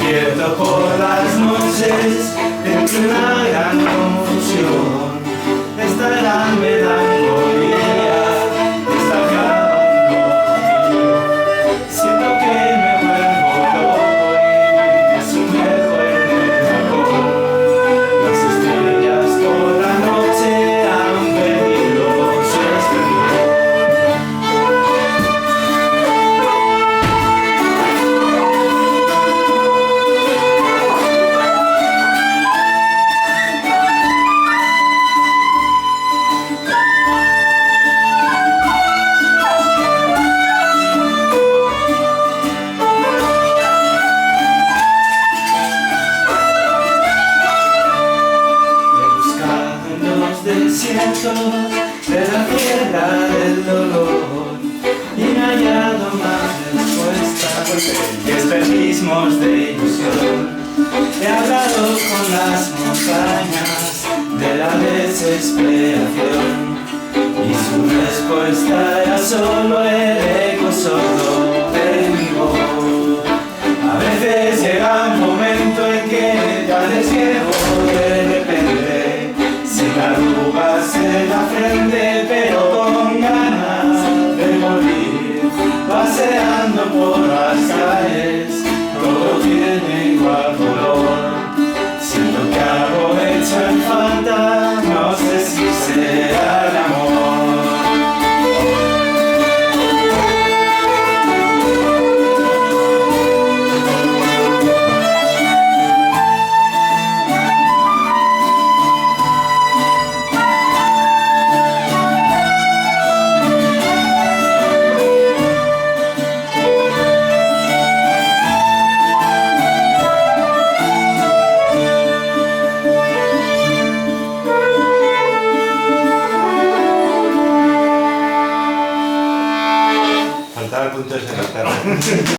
Despierto por las noches entre una gran confusión. Esta gran melancolía está acabando conmigo. Siento que me vuelvo loco y me sumerjo en el alcohol. Las estrellas por la noche han perdido su esplendor. Desiertos de la tierra del dolor y no he hallado más respuestas que espejismos de ilusión. He hablado con las montañas de la desesperación y su respuesta era solo el eco sordo de mi voz. A veces llega un momento en que ya desciego de repente, sin arrugas en la frente, pero con ganas de morir. Paseando por las calles, todo tiene igual color. Siento que algo hecho en falta, no sé si será el amor. Faltaba el punto de ese